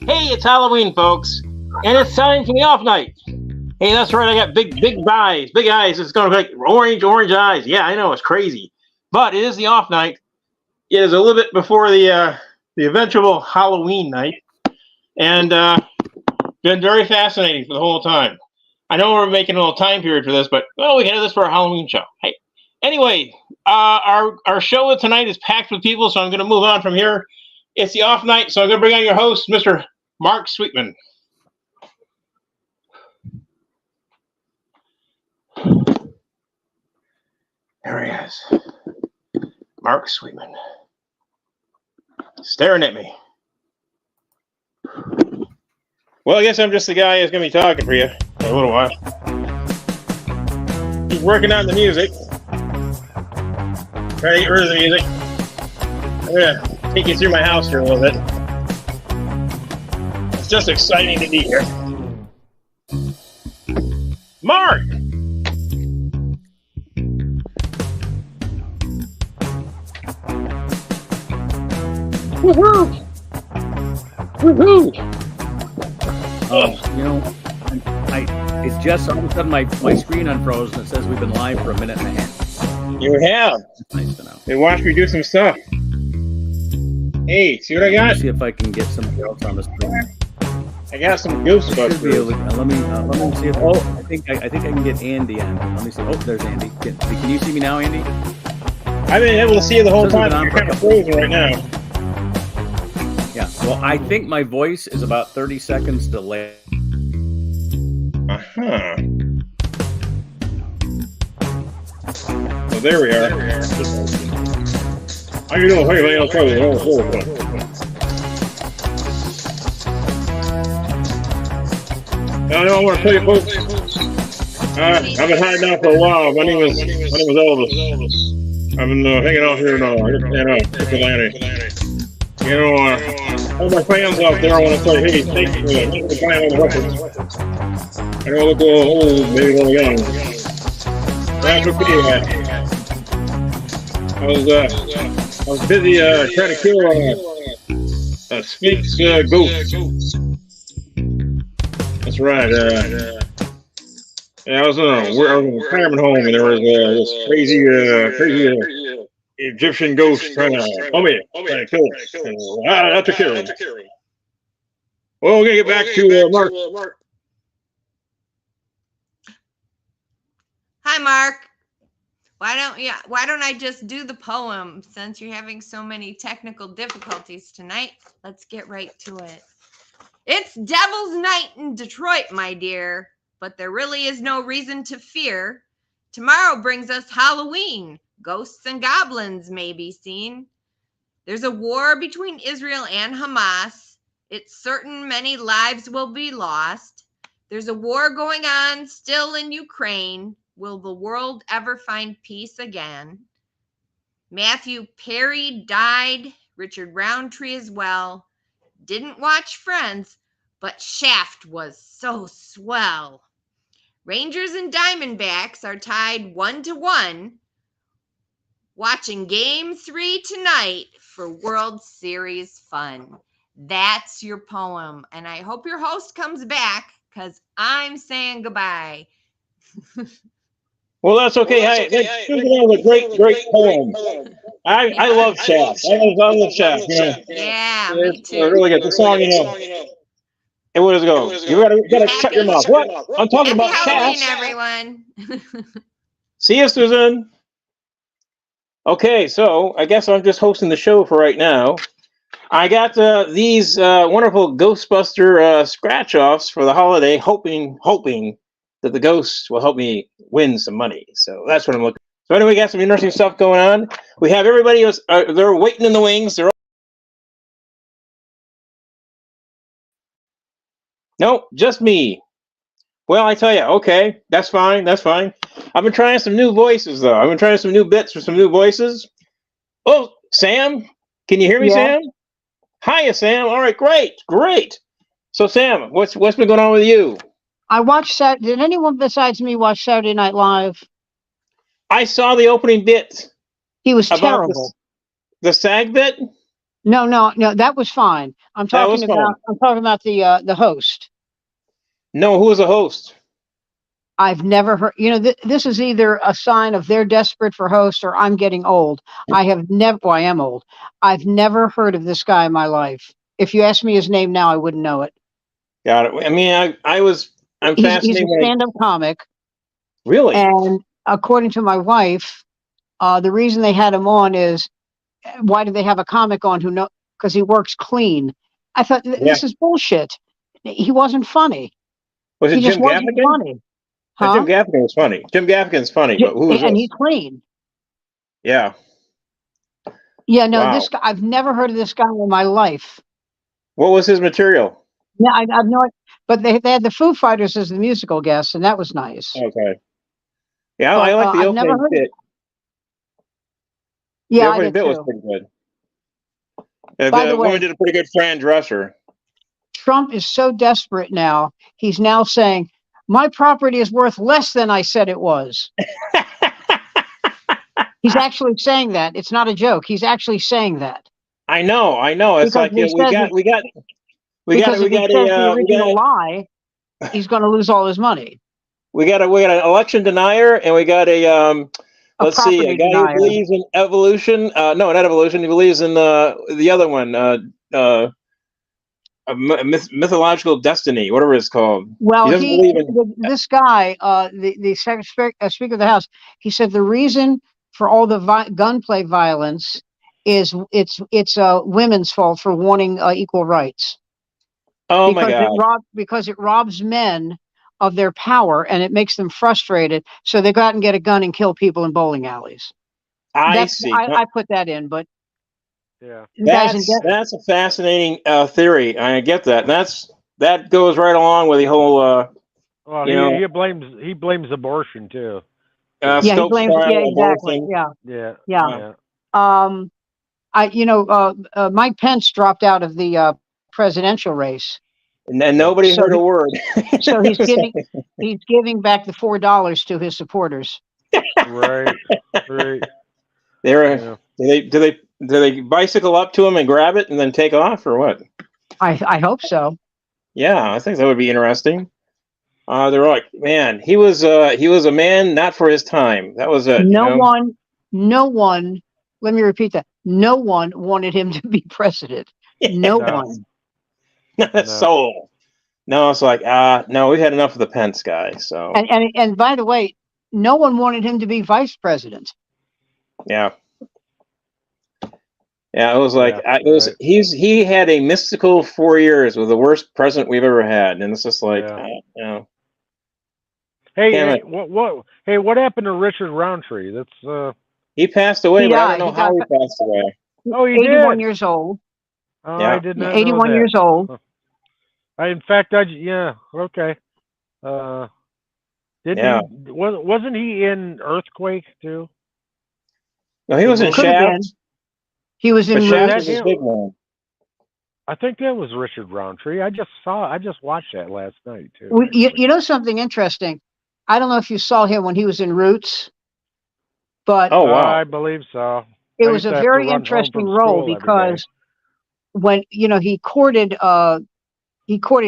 Hey, it's Halloween, folks, and it's time for the off night. Hey, that's right. I got big eyes. Big eyes. It's going to be like orange eyes. Yeah, I know it's crazy, but it is the off night. It is a little bit before the eventual Halloween night, and been very fascinating for the whole time. I know we're making a little time period for this, but well, we can do this for our Halloween show. Hey, anyway, our show tonight is packed with people, so I'm going to move on from here. It's the off night, so I'm going to bring on your host, Mr. Mark Sweetman. There he is. Mark Sweetman. Staring at me. Well, I guess I'm just the guy who's going to be talking for you for a little while. Keep working on the music. Try to get rid of the music. I'm going to take you through my house here a little bit. It's just exciting to be here. Mark! Woohoo! Woohoo! You know, it just all of a sudden my screen unfroze and it says we've been live for a minute and a half. You have. It's nice to know. They watched me do some stuff. Hey, see what I got? Let's see if I can get somebody else on the screen. I got some Ghostbusters. Let me see if. Oh, I think I can get Andy on. Let me see. Oh, there's Andy. Can you see me now, Andy? I've been able to see you the whole time. You're kind of frozen right now. Yeah. Well, I think my voice is about 30 seconds delayed. Uh-huh. Well, there we are. How you doing? Hey, I'll tell you. I want to tell you, folks. I've been hiding out for a while. My name is Elvis. I've been hanging out here in Atlanta. You know, all my fans out there, I want to say, hey, thank you for buying all the records. I know I look a little old, maybe a little young. That's okay, man. I was busy trying to kill a Sphinx ghost. That's right. Yeah, I was in a retirement home, and there was this crazy Egyptian ghost trying to kill me. I took care of him. Well, we're gonna get back to Mark. Hi, Mark. Why don't I just do the poem since you're having so many technical difficulties tonight? Let's get right to it. It's Devil's Night in Detroit, my dear, but there really is no reason to fear. Tomorrow brings us Halloween. Ghosts and goblins may be seen. There's a war between Israel and Hamas. It's certain many lives will be lost. There's a war going on still in Ukraine. Will the world ever find peace again? Matthew Perry died. Richard Roundtree as well. Didn't watch Friends, but Shaft was so swell. Rangers and Diamondbacks are tied 1-1. Watching Game 3 tonight for World Series fun. That's your poem. And I hope your host comes back because I'm saying goodbye. Well, that's okay. Hey, that was a great poem. I love Shaft. I love Shaft. You know. Yeah, me too. Really good. The song, you know. And where does it go? You gotta shut your mouth. What? I'm talking about Shaft. Everyone. See you, Susan. Okay, so I guess I'm just hosting the show for right now. I got these wonderful Ghostbuster scratch-offs for the holiday, hoping that the ghosts will help me win some money. So that's what I'm looking for. So anyway, we got some interesting stuff going on. We have everybody who's they're waiting in the wings. No, just me. Well, I tell you, okay, that's fine. I've been trying some new voices, though. I've been trying some new bits for some new voices. Oh, Sam, can you hear me, Sam? Hiya, Sam. All right, great. So, Sam, what's been going on with you? I watched that. Did anyone besides me watch Saturday Night Live? I saw the opening bit. He was terrible. The SAG bit? No, that was fine. That was fun. I'm talking about the host. No, who was the host? I've never heard. This is either a sign of they're desperate for hosts or I'm getting old. I have never. Well, I am old. I've never heard of this guy in my life. If you asked me his name now, I wouldn't know it. Got it. I mean, I'm fascinated. He's a stand-up comic. Really? And according to my wife, the reason they had him on is, why do they have a comic on who know? Because he works clean. I thought this is bullshit. He wasn't funny. Was it He just Jim wasn't Gaffigan? funny. Huh? Jim Gaffigan was funny. Jim Gaffigan's funny, but who was and this? he's clean. Yeah. Yeah, no, Wow. this guy, I've never heard of this guy in my life. What was his material? Yeah, I've no idea. But they had the Foo Fighters as the musical guests, and that was nice. Okay. Yeah, But, I like the I've never opening heard bit. Yeah, The I opening did bit was too. pretty good. By The the way- woman did a pretty good Fran Drescher. Trump is so desperate now. He's now saying, my property is worth less than I said it was. He's actually saying that. It's not a joke. He's actually saying that. I know. It's Because like he we says got Because if he says the original a lie, he's going to lose all his money. we got an election denier, and we got a let's see, a property guy denier. who believes in evolution. No, not evolution. He believes in the other one, mythological destiny, whatever it's called. Well, he doesn't believe in. this guy, the Speaker of the House, he said the reason for all the gunplay violence is it's women's fault for wanting equal rights. Oh my God! Because it robs men of their power and it makes them frustrated, so they go out and get a gun and kill people in bowling alleys. I see. I put that in, but yeah, that's a fascinating theory. I get that. That goes right along with the whole. Well, he blames abortion too. He blames. Yeah, exactly. Yeah. Mike Pence dropped out of the presidential race, and nobody heard a word. So he's giving back the $4 to his supporters. Right. Do they bicycle up to him and grab it and then take off, or what? I hope so. Yeah, I think that would be interesting. They're like, man, he was a man not for his time. That was it. No one. Let me repeat that. No one wanted him to be president. No one. Not a soul. No, it's like, no, we had enough of the Pence guy. So and by the way, no one wanted him to be vice president. Yeah. Yeah, it was like he had a mystical 4 years with the worst president we've ever had, and it's just like, Hey, what happened to Richard Roundtree? That's he passed away, but I don't know how he passed away. Oh, he 81 did. years old. Oh, yeah. I did not 81 know years old. In fact, okay. Wasn't he in Earthquake too? No, he was in Shaft. He was in Shaft. Was a big one. I think that was Richard Roundtree. I just watched that last night too. You know something interesting? I don't know if you saw him when he was in Roots, but I believe so. It was a very interesting role because when he courted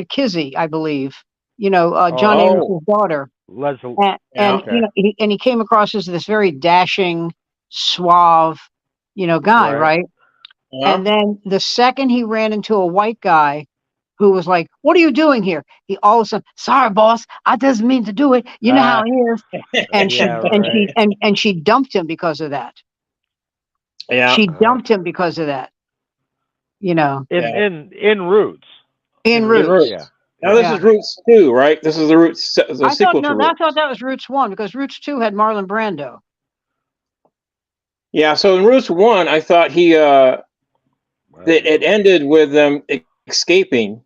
Kizzy, I believe. John Amos' daughter. Leslie. And he came across as this very dashing, suave, guy, right? Yeah. And then the second he ran into a white guy who was like, "What are you doing here?" He all of a sudden, "Sorry, boss, I doesn't mean to do it. You know how he is." And she dumped him because of that. Yeah, she dumped him because of that. In Roots. In Roots. Yeah. Now this is Roots 2, right? This is the Roots. The sequel to Roots. I thought that was Roots 1 because Roots 2 had Marlon Brando. Yeah, so in Roots 1, I thought it ended with them escaping.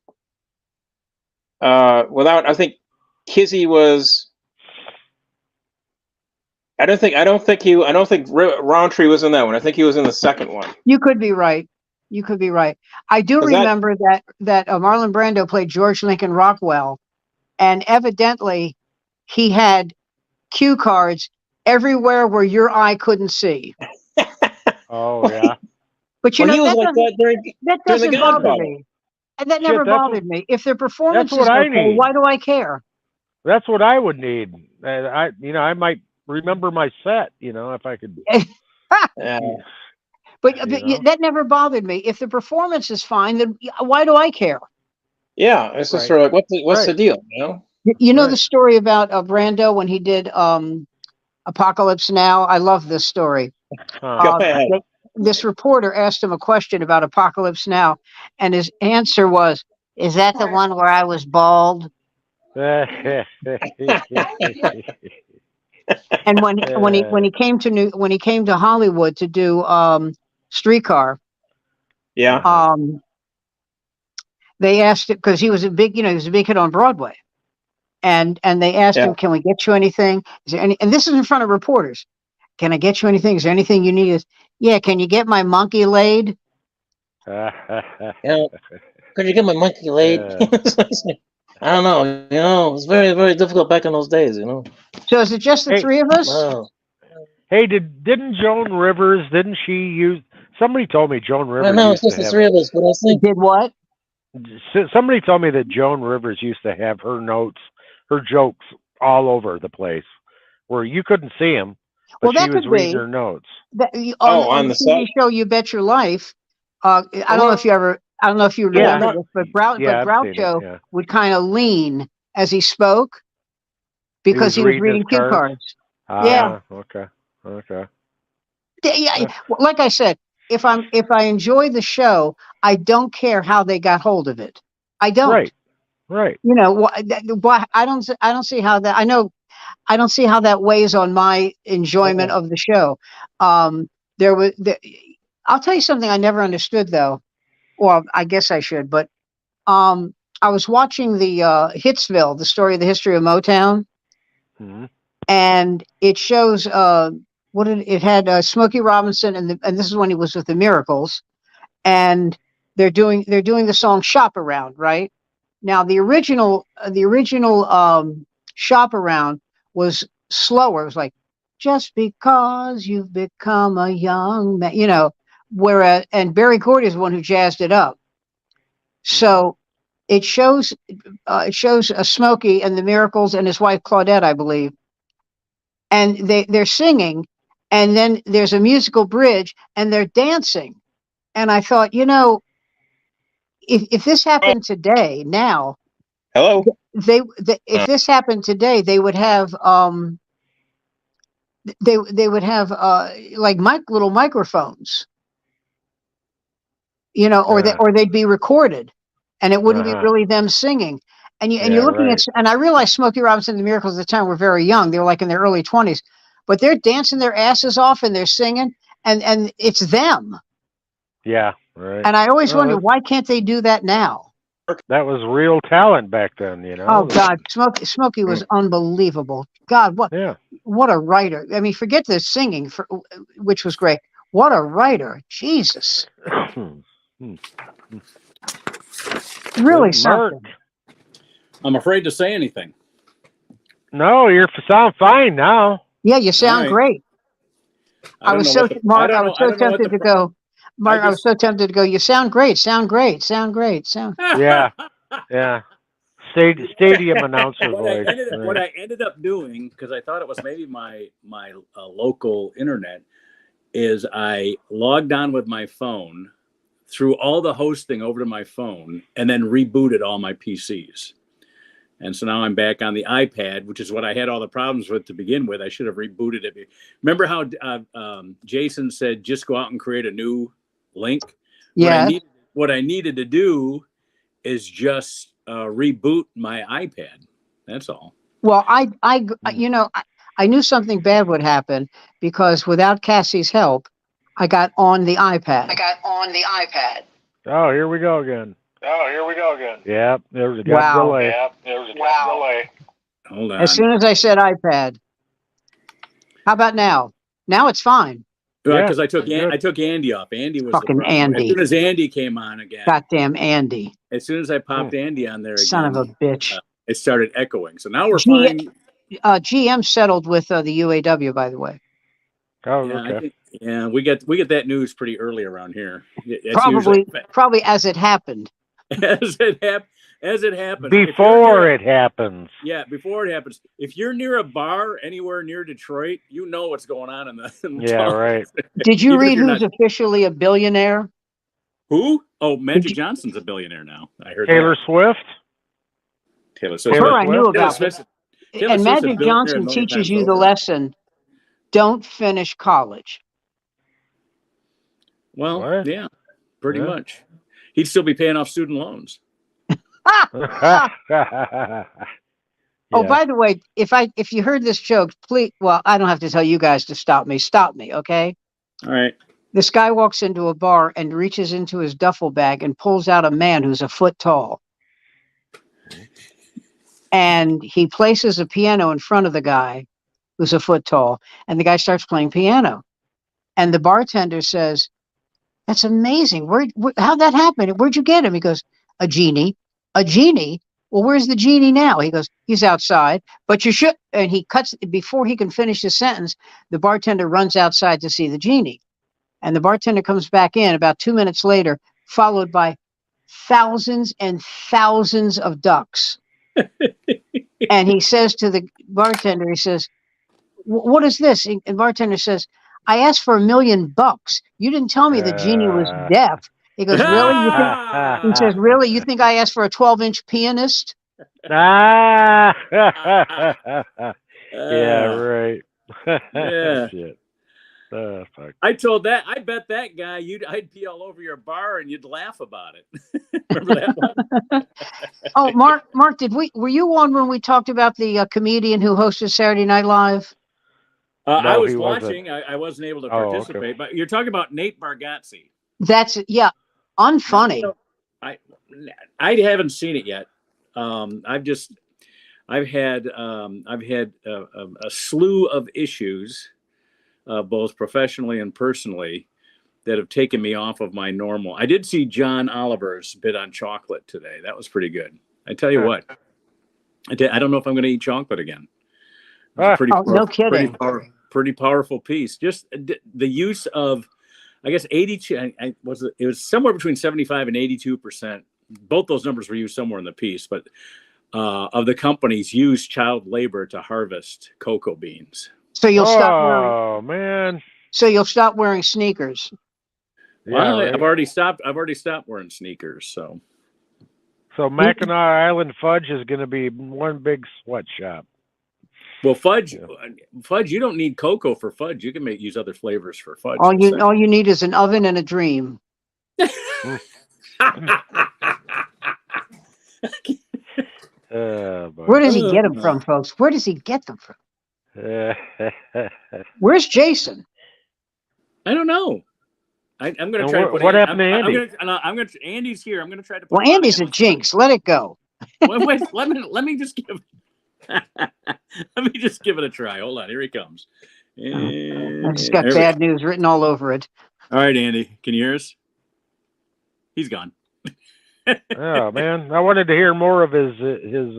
I think Kizzy was. I don't think Roundtree was in that one. I think he was in the second one. You could be right. I do remember that Marlon Brando played George Lincoln Rockwell, and evidently he had cue cards everywhere where your eye couldn't see. Oh yeah. But he was like that during that during The doesn't bother Godfather. me. And that Shit, never that's bothered me. If their performance is what I okay, need. why do I care? That's what I would need. I might remember my set, if I could. Yeah. But You know? that never bothered me. If the performance is fine, then why do I care? Yeah, it's just Right. sort of like what's the Right. deal, you know? You know Right. the story about Brando when he did Apocalypse Now? I love this story. Huh. Go ahead. This reporter asked him a question about Apocalypse Now, and his answer was, "Is that the one where I was bald?" And when he came to Hollywood to do Streetcar, Yeah. they asked him because he was a big hit on Broadway, and they asked Yeah. him, "Can we get you anything? Is there any?" And this is in front of reporters. "Can I get you anything? Is there anything you need?" "Yeah, can you get my monkey laid?" Yeah. Could you get my monkey laid? I don't know. It's very, very difficult back in those days, So is it just the Hey. three of us? Wow. Hey, didn't Joan Rivers? Didn't she use? Somebody told me Joan I Rivers know used it's just to the have. three of us, but I think Did what? Somebody told me that Joan Rivers used to have her notes, her jokes all over the place, where you couldn't see them, but Well, that she was could reading be. her notes. on The the TV set. show You Bet Your Life. I don't know if you Yeah. remember this, but Yeah, I've seen it. Groucho Yeah. would kind of lean as he spoke because he was reading his cue cards. cards. Yeah. Okay. Yeah, like I said, if I enjoy the show, I don't care how they got hold of it. I don't. Right. I don't see how that. I don't see how that weighs on my enjoyment of the show. I'll tell you something I never understood though. Well, I guess I should, but I was watching the Hitsville, the story of the history of Motown, Mm-hmm. and it shows it had Smokey Robinson and this is when he was with the Miracles, and they're doing the song "Shop Around," right? Now the original "Shop Around" was slower. It was like, "Just because you've become a young man," whereas and Berry Gordy is the one who jazzed it up. So it shows Smokey and the Miracles and his wife Claudette, I believe, and they're singing, and then there's a musical bridge and they're dancing, and I thought, if this happened today, now Hello. if this happened today, they would have like little microphones, or they'd be recorded, and it wouldn't be really them singing. And you're looking at, and I realize Smokey Robinson and the Miracles at the time were very young; they were like in their early 20s, but they're dancing their asses off and they're singing, and it's them. Yeah. Right. And I always wonder, why can't they do that now? That was real talent back then, Oh God, Smokey was unbelievable. God, what a writer! I mean, forget the singing, which was great. What a writer, Jesus! Really something. I'm afraid to say anything. No, you sound fine now. Yeah, you sound great. I was so tempted to go. Mark, I was so tempted to go. You sound great. Sound great. Sound great. Sound. Yeah. Stadium announcer voice. What I ended up doing, because I thought it was maybe my local internet, is I logged on with my phone, threw all the hosting over to my phone, and then rebooted all my PCs. And so now I'm back on the iPad, which is what I had all the problems with to begin with. I should have rebooted it. Remember how Jason said, just go out and create a new link? Yeah. What I needed to do is just reboot my iPad. That's all. Well, I knew something bad would happen because without Cassie's help, I got on the iPad. Oh, here we go again. Yep, there's a delay. Hold on. As soon as I said iPad. How about now? Now it's fine. Because I took Andy off. Andy was fucking the problem. Andy. As soon as Andy came on again. Goddamn Andy. As soon as I popped Andy on there again. Son of a bitch. It started echoing. So now we're fine. GM settled with the UAW, by the way. Oh, Yeah, okay. I think, yeah, we get that news pretty early around here. It's usually Probably as it happened. as it happens. Before it happens. Yeah, before it happens. If you're near a bar anywhere near Detroit, you know what's going on in the Yeah, tunnels. right. Did you Even if read you're who's not- officially a billionaire? Who? Oh, Magic you- Johnson's a billionaire now. I heard Taylor that. Swift. Taylor Swift. Her I knew Swift? about. Taylor And Swift's a Magic billionaire a Johnson million teaches times you the over. lesson: don't finish college. Well, What? yeah, pretty Yeah. much. He'd still be paying off student loans. Yeah. Oh, by the way, if you heard this joke, please. Well, I don't have to tell you guys to stop me. Stop me, okay? All right. This guy walks into a bar and reaches into his duffel bag and pulls out a man who's a foot tall. And he places a piano in front of the guy who's a foot tall, and the guy starts playing piano. And the bartender says, "That's amazing. How'd that happen? Where'd you get him?" He goes, "A genie." "A genie? Well, where's the genie now?" He goes, "He's outside." "But you should," and he cuts, before he can finish his sentence, the bartender runs outside to see the genie. And the bartender comes back in about 2 minutes later, followed by thousands and thousands of ducks. And he says to the bartender, he says, "What is this?" And the bartender says, "I asked for $1 million. You didn't tell me the genie was deaf." He goes, "Really? You think?" He says, "Really? You think I asked for a 12-inch pianist?" Yeah, right. Yeah. Shit. Fuck. I bet that guy I'd pee all over your bar and you'd laugh about it. Remember that one? Oh, Mark, were you on when we talked about the comedian who hosted Saturday Night Live? No, I was he wasn't. watching. I wasn't able to Oh, okay. participate, but you're talking about Nate Bargatze. That's unfunny. No, I haven't seen it yet. I've had a slew of issues, both professionally and personally, that have taken me off of my normal. I did see John Oliver's bit on chocolate today. That was pretty good. I tell you what, I don't know if I'm going to eat chocolate again. No kidding. Pretty powerful piece. Just the use of, I guess, 82. It was somewhere between 75 and 82%. Both those numbers were used somewhere in the piece, but of the companies use child labor to harvest cocoa beans. So you'll stop wearing. Oh man. So you'll stop wearing sneakers. Well, Yeah, right. I've already stopped wearing sneakers. So Mackinac Island fudge is going to be one big sweatshop. well, fudge. You don't need cocoa for fudge. You can use other flavors for fudge. All you need is an oven and a dream. Where does he get them from, folks? Where does he get them from? Where's Jason? I don't know. I'm going to try to put. What happened to Andy? I'm going to. Andy's here. I'm going to try to. Well, Andy's a jinx. Let it go. Wait, let me just give. Let me just give it a try. Hold on. Here he comes. I just got bad news written all over it. All right, Andy. Can you hear us? He's gone. Oh man, I wanted to hear more of his.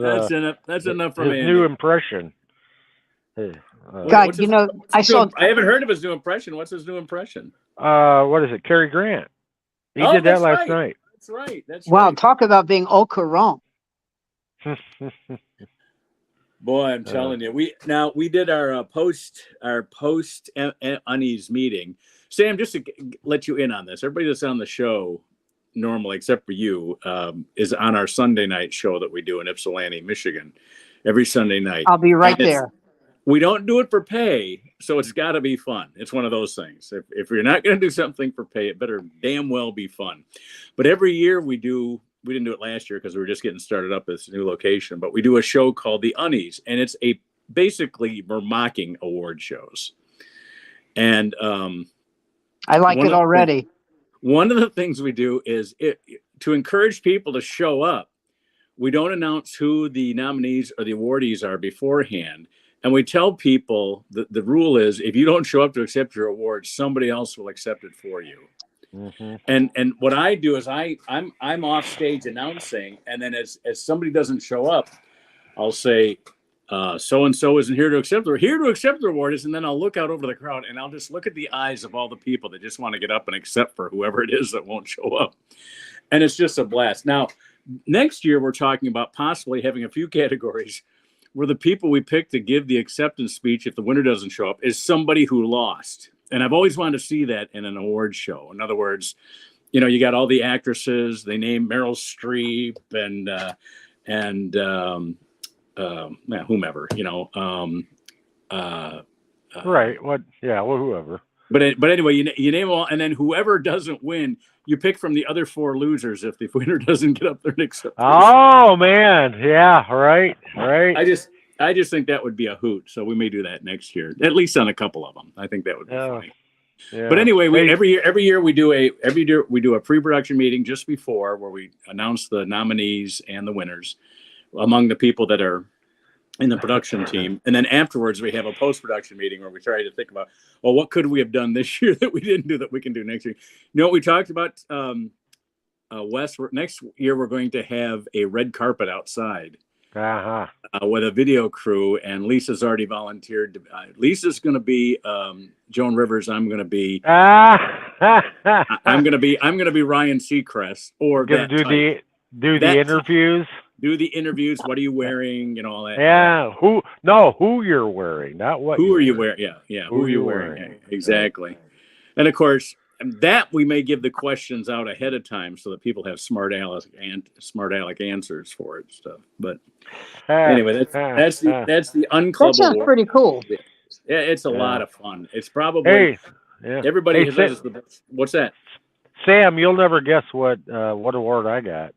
That's enough. That's enough from his Andy. new impression. God, I haven't heard of his new impression. What's his new impression? What is it? Cary Grant. He did that last night. That's right. Wow, talk about being au courant. Boy, I'm telling you, we did our post unease meeting. Sam, just to let you in on this, everybody that's on the show normally, except for you, is on our Sunday night show that we do in Ypsilanti, Michigan, every Sunday night. I'll be right there. We don't do it for pay, so it's got to be fun. It's one of those things. If you're not going to do something for pay, it better damn well be fun. But every year we do. We didn't do it last year because we were just getting started up at this new location. But we do a show called The Unease, and it's basically we're mocking award shows. And I like it already. One of the things we do is to encourage people to show up. We don't announce who the nominees or the awardees are beforehand. And we tell people that the rule is if you don't show up to accept your award, somebody else will accept it for you. Mm-hmm. And what I do is I'm off stage announcing, and then as somebody doesn't show up, I'll say, so and so isn't here to accept the award is, and then I'll look out over the crowd and I'll just look at the eyes of all the people that just want to get up and accept for whoever it is that won't show up, and it's just a blast. Now, next year we're talking about possibly having a few categories where the people we pick to give the acceptance speech if the winner doesn't show up is somebody who lost, and I've always wanted to see that in an award show. In other words, you know, you got all the actresses, they name Meryl Streep and whomever, you know, right. What? Yeah. Well, whoever. But anyway, you name them all, and then whoever doesn't win, you pick from the other 4 losers if the winner doesn't get up there and accept. Oh man, yeah, right. I just think that would be a hoot. So we may do that next year, at least on a couple of them. I think that would be funny. Yeah. But anyway, every year we do a pre-production meeting just before, where we announce the nominees and the winners among the people that are in the production team, and then afterwards we have a post-production meeting where we try to think about, well, what could we have done this year that we didn't do that we can do next year. You know what we talked about, Wes? Next year we're going to have a red carpet outside with a video crew, and Lisa's already volunteered. Lisa's going to be Joan Rivers. I'm going to be I'm going to be Ryan Seacrest, or going to do the interviews. Do the interviews. What are you wearing? You know, all that. Yeah. Who you're wearing, not what. Who are you wearing? Yeah. Who are you wearing? Yeah, exactly. And of course, that we may give the questions out ahead of time so that people have smart aleck answers for it stuff. But anyway, that's the unclubbable. That sounds pretty cool. Yeah, it's a lot of fun. It's probably everybody has the best. What's that? Sam, you'll never guess what award I got.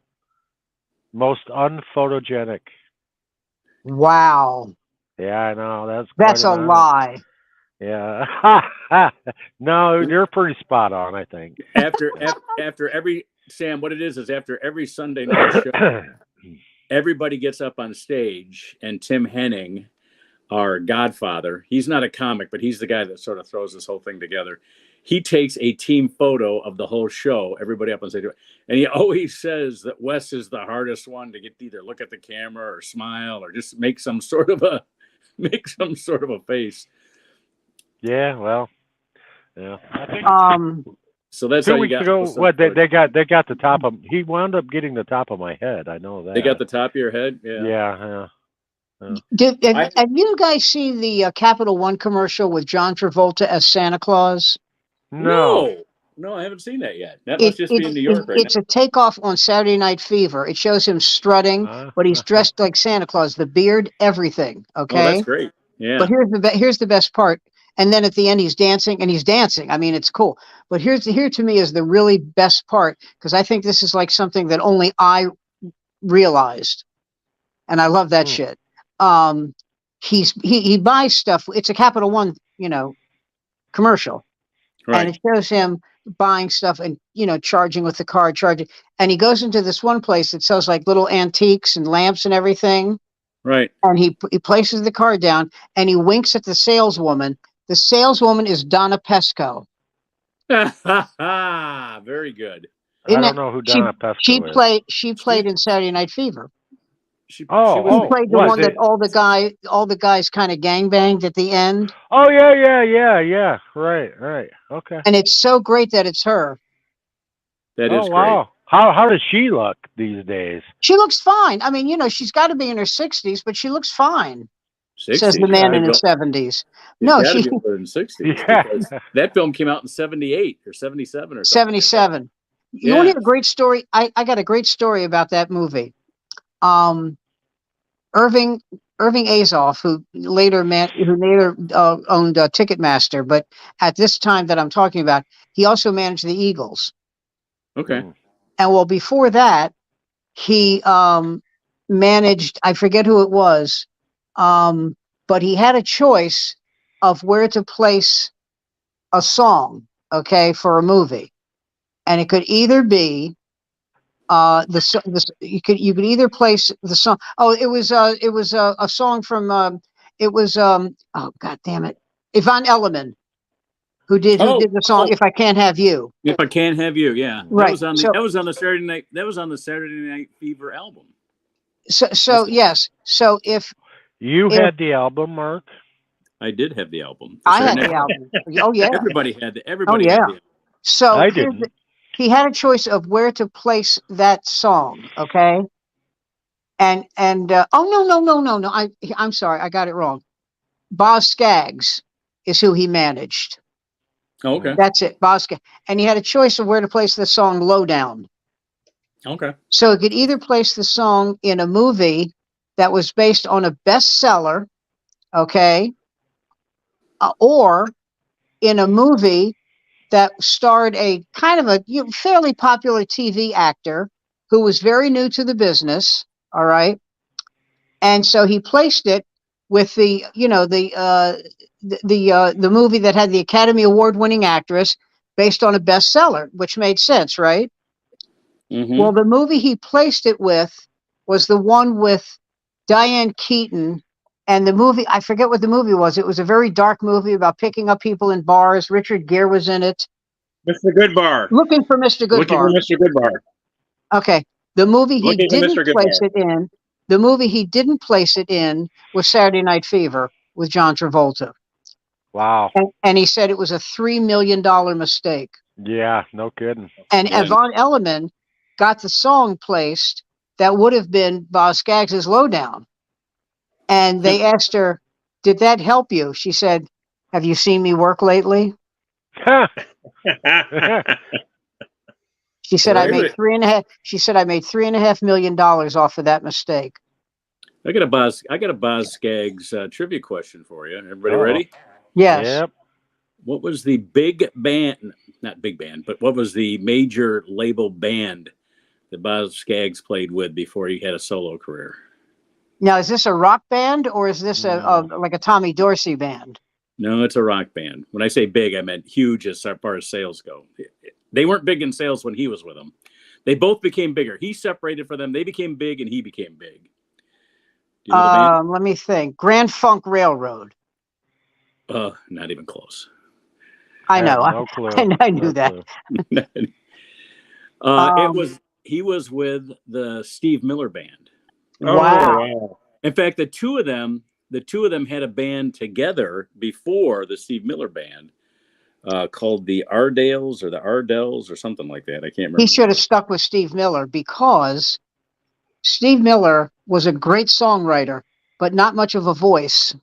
Most unphotogenic. Wow. Yeah, I know. That's a lie. Yeah. No, you're pretty spot on, I think. After every Sam, what it is after every Sunday night show, everybody gets up on stage, and Tim Henning, our godfather, he's not a comic, but he's the guy that sort of throws this whole thing together. He takes a team photo of the whole show, everybody up on stage, and he always says that Wes is the hardest one to get to either look at the camera or smile or just make some sort of a face. Yeah, well, yeah. So that's 2 how you weeks got. ago, what they got the top of. He wound up getting the top of my head. I know that. They got the top of your head. Yeah. Have you guys seen the Capital One commercial with John Travolta as Santa Claus? No, I haven't seen that yet. That must just be in New York right now. It's a takeoff on Saturday Night Fever. It shows him strutting, but he's dressed like Santa Claus, the beard, everything. Okay, that's great. Yeah. But here's the best part. And then at the end, he's dancing. I mean, it's cool. But here to me is the really best part, because I think this is like something that only I realized, and I love that shit. He buys stuff. It's a Capital One, commercial. Right. And it shows him buying stuff and, charging with the card, and he goes into this one place that sells like little antiques and lamps and everything. Right. And he places the card down and he winks at the saleswoman. The saleswoman is Donna Pesco. Very good. I don't know who Donna Pesco is. She played in Saturday Night Fever. She played the one that all the guys kind of gangbanged at the end. Oh yeah. Right. Okay. And it's so great that it's her. That is great. Wow. How does she look these days? She looks fine. I mean, she's got to be in her 60s, but she looks fine. 60s? Says the man in his 70s. No, she's in 60s. Yeah. That film came out in 78 or 77 or something. 77. You want to hear a great story? I got a great story about that movie. Irving Azoff, who later owned Ticketmaster, but at this time that I'm talking about, he also managed the Eagles. Okay. And well, before that, he managed, I forget who it was, but he had a choice of where to place a song, for a movie, and it could either be you could either place the song. Oh, it was a song from oh god damn it, Yvonne Elliman, who did the song "If I Can't Have You." If I Can't Have You, yeah, right. That was on the Saturday Night. That was on the Saturday Night Fever album. So yes. So if You If had the album, Mark? I did have the album. I had the album. Oh yeah. Everybody had the. Oh Everybody yeah. had the. So I didn't. he had a choice of where to place that song. Okay. And no. I'm sorry, I got it wrong. Boz Scaggs is who he managed. Oh, okay. That's it, Boz Scaggs. And he had a choice of where to place the song Lowdown. Okay. So he could either place the song in a movie that was based on a bestseller, okay, or in a movie that starred a kind of a fairly popular TV actor who was very new to the business. All right. And so he placed it with the movie that had the Academy Award winning actress based on a bestseller, which made sense, right? Mm-hmm. Well, the movie he placed it with was the one with Diane Keaton. And the movie, I forget what the movie was. It was a very dark movie about picking up people in bars. Richard Gere was in it. Mr. Goodbar. Looking for Mr. Looking for Goodbar. Mr. Goodbar. Okay. The movie he Looking for didn't Mr. place Goodbar. it in, the movie he didn't place it in was Saturday Night Fever with John Travolta. Wow. And he said it was a $3 million mistake. Yeah, no kidding. And Yeah. Yvonne Elliman got the song placed that would have been Boz Scaggs' Lowdown. And they asked her, did that help you? She said, have you seen me work lately? She said, I made $3.5 million off of that mistake. I got a Boz Scaggs trivia question for you. Everybody ready? Yes. Yep. What was the big band? Not big band, but what was the major label band that Boz Scaggs played with before he had a solo career? Now, is this a rock band or is this like a Tommy Dorsey band? No, it's a rock band. When I say big, I meant huge as far as sales go. They weren't big in sales when he was with them. They both became bigger. He separated for them. They became big, and he became big. Do you know the band? Let me think. Grand Funk Railroad. Not even close. I know. No clue. I knew that. He was with the Steve Miller Band. Wow. In fact, the two of them had a band together before the Steve Miller Band, called the Ardales or the Ardells or something like that. I can't remember. He should have stuck with Steve Miller because Steve Miller was a great songwriter, but not much of a voice.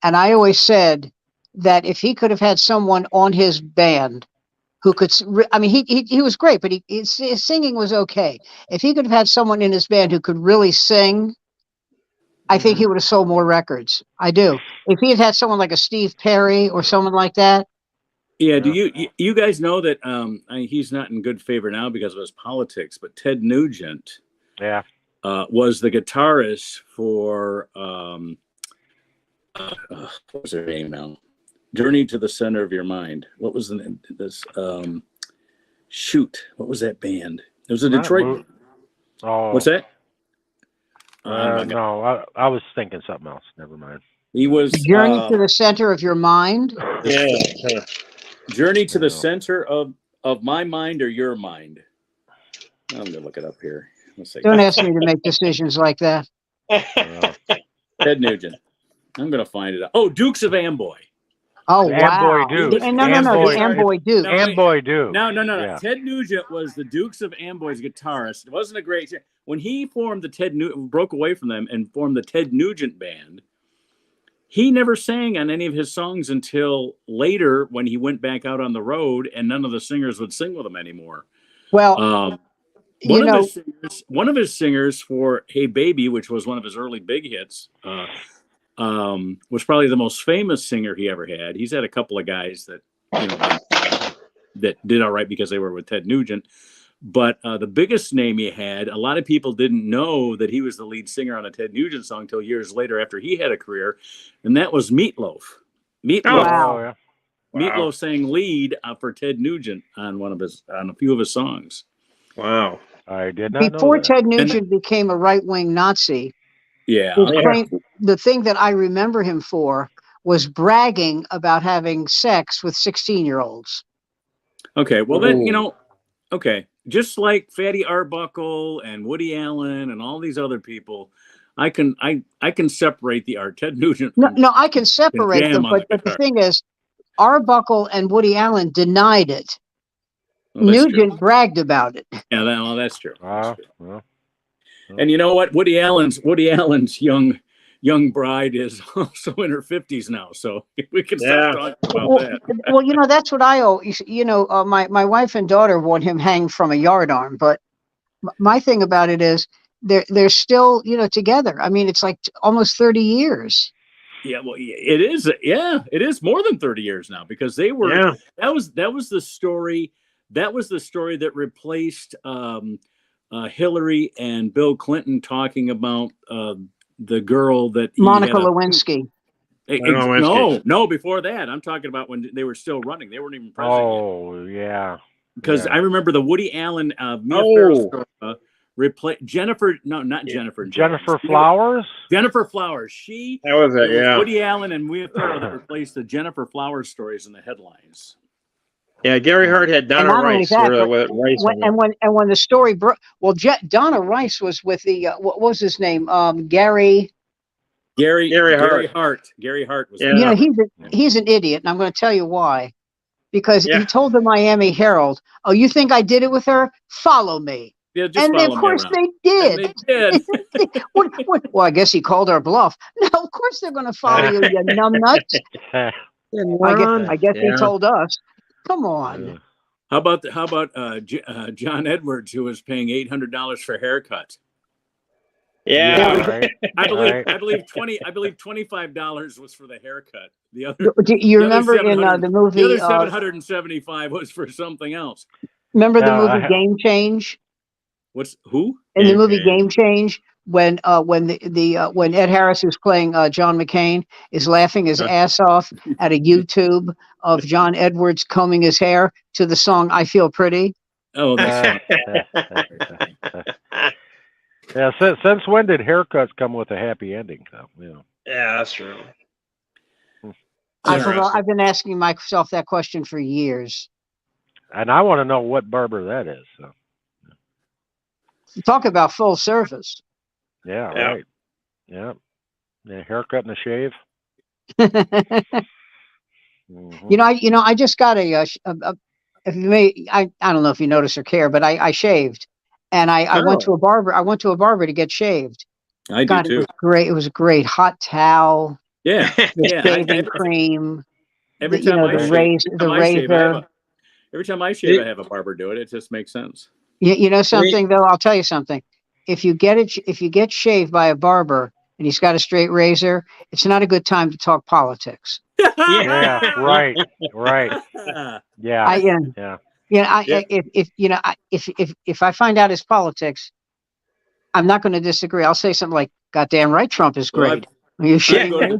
And I always said that if he could have had someone on his band who could, I mean, he was great, but his singing was okay. If he could have had someone in his band who could really sing, I think he would have sold more records. I do. If he had had someone like a Steve Perry or someone like that. Yeah. Do you guys know that he's not in good favor now because of his politics, but Ted Nugent was the guitarist for what was her name now? Journey to the Center of Your Mind. What was the name? This what was that band? It was a Detroit. Oh, what's that? No, I was thinking something else. Never mind. He was Journey to the Center of Your Mind. Yeah. Journey to the Center of my mind or your mind. I'm gonna look it up here. Let's see. Don't ask me to make decisions like that. Ted Nugent. I'm gonna find it out. Oh, Dukes of Amboy. Oh, wow. Amboy Duke. No, the Amboy Duke. Amboy Duke. No. Yeah. Ted Nugent was the Dukes of Amboy's guitarist. It wasn't a great. When he formed broke away from them and formed the Ted Nugent Band, he never sang on any of his songs until later when he went back out on the road and none of the singers would sing with him anymore. Well, one of his singers for Hey Baby, which was one of his early big hits, was probably the most famous singer he ever had. He's had a couple of guys that that did all right because they were with Ted Nugent. But the biggest name he had, a lot of people didn't know that he was the lead singer on a Ted Nugent song until years later after he had a career, and that was Meatloaf. Wow. Meatloaf sang lead for Ted Nugent on a few of his songs. Wow. I did not know Before that. Ted Nugent became a right-wing Nazi, the thing that I remember him for was bragging about having sex with 16-year-olds. Okay, well then, okay. Just like Fatty Arbuckle and Woody Allen and all these other people, I can separate the art. Ted Nugent. No, I can separate them, but the thing is, Arbuckle and Woody Allen denied it. Well, Nugent bragged about it. Yeah, that's true. Well. And you know what? Woody Allen's young bride is also in her 50s now, so we can start talking about that. Well, you know, that's what I always, my wife and daughter want him hanged from a yardarm, but my thing about it is they're still, together. I mean, it's like almost 30 years. Yeah, well, it is. Yeah, it is more than 30 years now, because they were. Yeah. That was the story. That was the story that replaced Hillary and Bill Clinton talking about the girl that Monica Lewinsky. No, before that. I'm talking about when they were still running. They weren't even president. Oh, yeah. Because I remember the Woody Allen Mia Farrow story. Jennifer Flowers. Jennifer Flowers. That was it. Yeah. Woody Allen and Mia Farrow that replaced the Jennifer Flowers stories in the headlines. Yeah, Gary Hart had Donna Rice. When the story broke, Donna Rice was with the what was his name? Gary Hart. Gary Hart was. Yeah. He's an idiot, and I'm going to tell you why. Because he told the Miami Herald, "Oh, you think I did it with her? Follow me." Yeah, and of course they did. Well, I guess he called our bluff. No, of course they're going to follow you, you numbnuts. I guess they told us. Come on. How about John Edwards, who was paying $800 for a haircut? Yeah, right. I believe $25 was for the haircut. The other, do you remember in the movie? The other $775 was for something else. Remember the movie Game Change? Who? In the movie Game Change, when Ed Harris, who's playing John McCain, is laughing his ass off at a YouTube of John Edwards combing his hair to the song "I Feel Pretty." Oh, that's yeah. Since when did haircuts come with a happy ending? Though? Yeah, that's true. I've been asking myself that question for years, and I want to know what barber that is. So. Talk about full service. Yeah, right. Yeah, haircut and a shave. Mm-hmm. I just got if you may, I don't know if you notice or care, but I shaved, and I went to a barber. I went to a barber to get shaved. I do too. It was great. It was a great hot towel. Yeah, shaving cream. Every time the razor. Every time I shave, I have a barber do it. It just makes sense. You know something though? I'll tell you something. If you get shaved by a barber and he's got a straight razor, it's not a good time to talk politics. Yeah, right. Yeah. If I find out his politics, I'm not going to disagree. I'll say something like, "Goddamn right, Trump is great." Are you sure?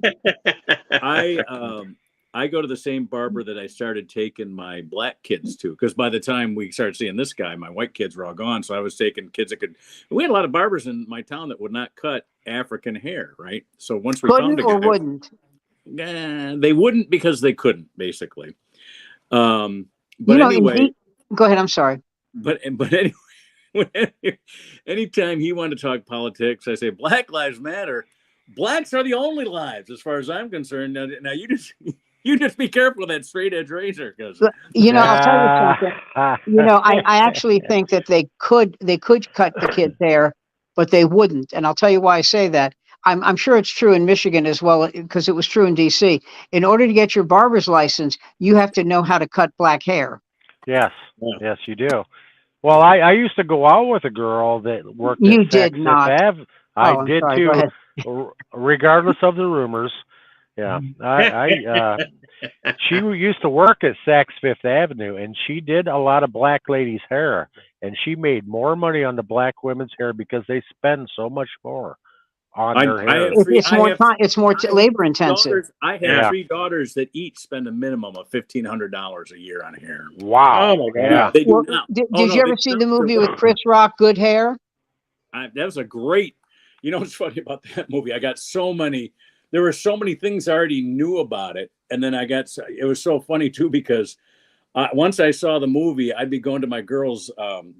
I go to the same barber that I started taking my black kids to, because by the time we started seeing this guy, my white kids were all gone. So I was taking kids that could. We had a lot of barbers in my town that would not cut African hair, right? So once we found a guy, wouldn't. They wouldn't because they couldn't, basically. But anyway, go ahead. I'm sorry. But anyway, anytime he wanted to talk politics, I say Black Lives Matter. Blacks are the only lives, as far as I'm concerned. Now you just be careful with that straight edge razor, because I'll tell you something. I actually think that they could cut the kids' hair, but they wouldn't. And I'll tell you why I say that. I'm sure it's true in Michigan as well, because it was true in DC. In order to get your barber's license, you have to know how to cut black hair. Yes, yes, you do. Well, I used to go out with a girl that worked at Saks Fifth Ave. I did too, regardless of the rumors. Yeah, she used to work at Saks Fifth Avenue, and she did a lot of black ladies' hair, and she made more money on the black women's hair because they spend so much more on their hair. It's more labor intensive. I have 3 daughters that each spend a minimum of $1,500 a year on hair. Wow! Oh my God! Yeah. Did you ever see the movie with Chris Rock, Good Hair? That was a great. You know what's funny about that movie? There were so many things I already knew about it, and then it was so funny too, because once I saw the movie, I'd be going to my girls'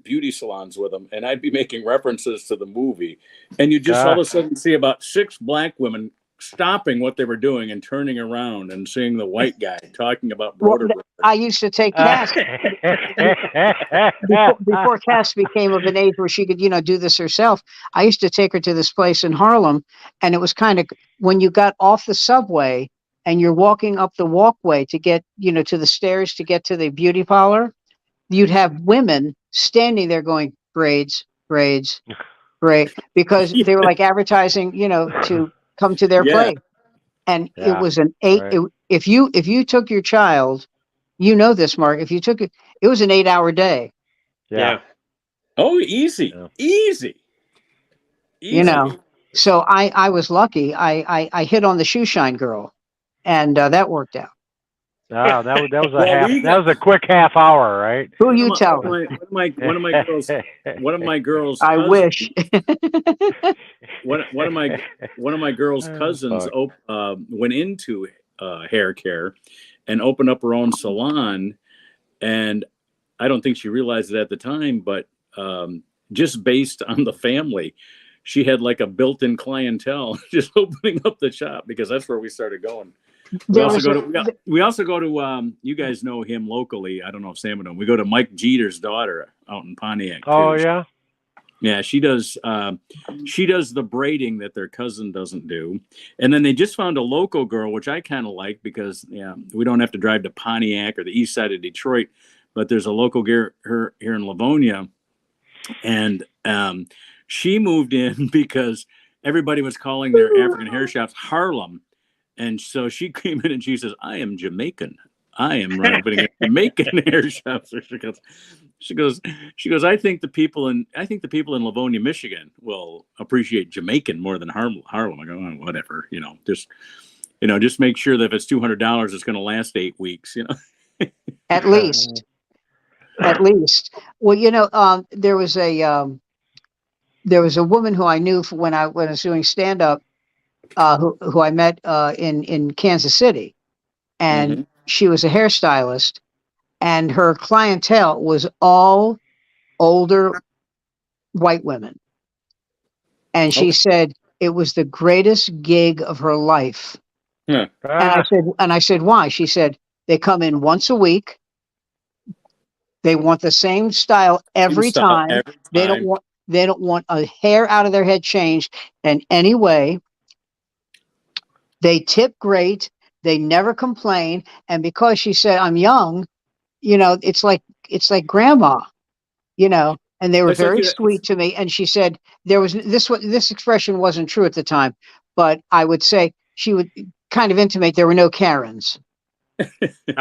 beauty salons with them, and I'd be making references to the movie. And you just all of a sudden see about 6 black women stopping what they were doing and turning around and seeing the white guy talking about Well, Broder. I used to take Cass before Cass became of an age where she could, do this herself. I used to take her to this place in Harlem, and it was kind of when you got off the subway and you're walking up the walkway to get, to the stairs to get to the beauty parlor, you'd have women standing there going braids, braids, braid, because they were like advertising, to come to their place. And it was an 8. right. If you took your child, this, Mark, if you took it, it was an 8-hour day. Yeah. Oh, easy, Yeah. easy. So I was lucky. I hit on the shoe shine girl, and that worked out. Oh, that was a Well, that was a quick half hour, right? Who you tell? One of my girls. I cousins- wish. one of my girls' cousins went into hair care and opened up her own salon, and I don't think she realized it at the time, but just based on the family, she had like a built-in clientele just opening up the shop because that's where we started going. We also go to you guys know him locally. I don't know if Sam would know. We go to Mike Jeter's daughter out in Pontiac. Oh too. yeah. Yeah, she does the braiding that their cousin doesn't do. And then they just found a local girl, which I kind of like because we don't have to drive to Pontiac or the east side of Detroit, but there's a local girl here in Livonia. And she moved in because everybody was calling their African hair shops Harlem. And so she came in and she says, I am Jamaican. I am opening a Jamaican hair shop. So she goes, I think the people in Livonia, Michigan will appreciate Jamaican more than Harlem. I go, oh, whatever, just make sure that if it's $200, it's going to last 8 weeks, At least. Well, there was a woman who I knew when I was doing stand up, who I met in Kansas City, and she was a hairstylist, and her clientele was all older white women, and she said it was the greatest gig of her life. And I said, why? She said they come in once a week. They want the same style every time. They don't want a hair out of their head changed in any way. They tip great. They never complain. And because she said I'm young, it's like grandma, and they were very sweet to me. And she said there was this expression wasn't true at the time, but I would say she would kind of intimate there were no Karens.